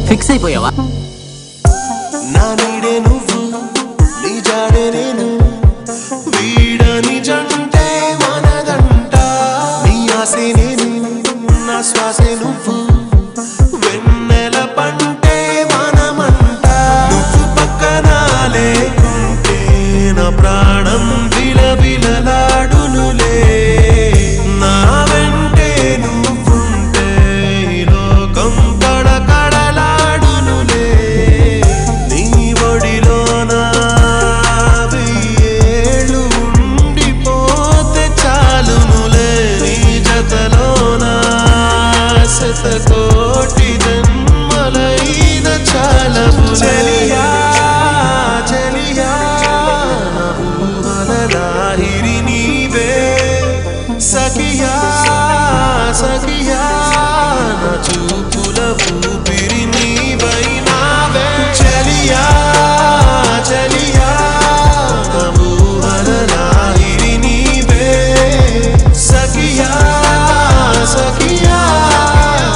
Fix అయిపోయావా? నా నీడే నువ్వు, నీ జాడే నేను, వీడని జంటే మనదంట. నీ ఆసే నేను, నా శ్వాసే నువ్వు, వెన్నెల పంటే మనమంట. నువ్వు పక్కన లేకుంటే నా ప్రాణం విలవిలలాడునులే. నా వెంటే నువ్వుంటే ఈ లోకం కడకడలాడునులే. నీ ఒడిలోన వెయ్యేళ్ళు ఉండిపోతే చాలునులే. నీ జతలోన శతకోటి జన్మలైన చాలవులే. చెలియా చెలియా నా ఊహల లాహిరి నీవే. సఖియా సఖియా నా చూపుల ఊపిరి నీవైనావే. చెలియా చెలియా నా ఊహల లాహిరి నీవే. సఖియా సఖియా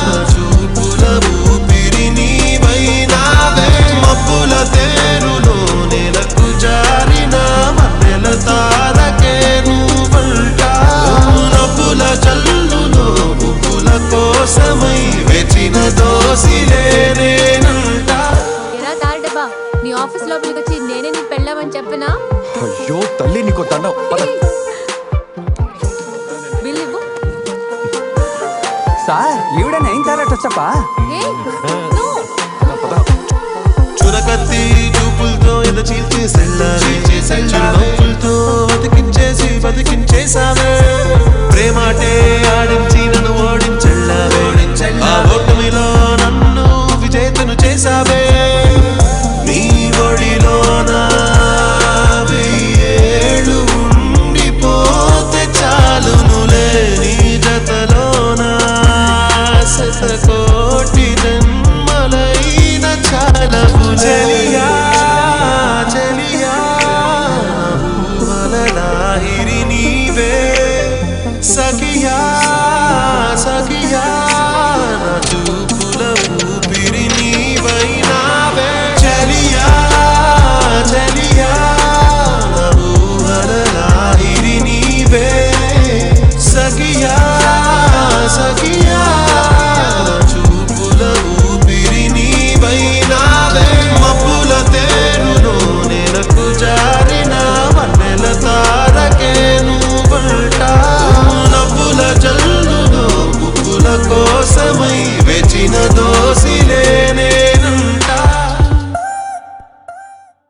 నా చూపుల ఊపిరి నీవైనావే. మబ్బుల తేరులో నెలకు జారిన మన్నెల తారకే నువ్వంట. నవ్వుల జల్లులో పువ్వుల కోసమై వెచిన దోసిలే నేనంట. ఎరా తారడబ్బా, నీ ఆఫీస్ లోపలికి వచ్చి నేనే నీ పెళ్ళామని చెప్పనా? అయ్యో తల్లి, నీకు దండం. బిల్ ఇవ్వు. సార్ ఈవిడని ఏం తారటొచ్చప్పా? ఏయ్, నో. చురకత్తి చూపులతో ఎద చీల్చేసెళ్ళావే. నవ్వులతో బతికించేసి బతికించేసావే. ప్రేమాటే ఆడించి నన్ను ఓడించెళ్ళావే. ఆ ఓటమిలో నన్ను విజేతను చేసావే. నీ ఒడిలోన వెయ్యేళ్ళు ఉండిపోతే చాలునులే. నీ జతలోన శతకో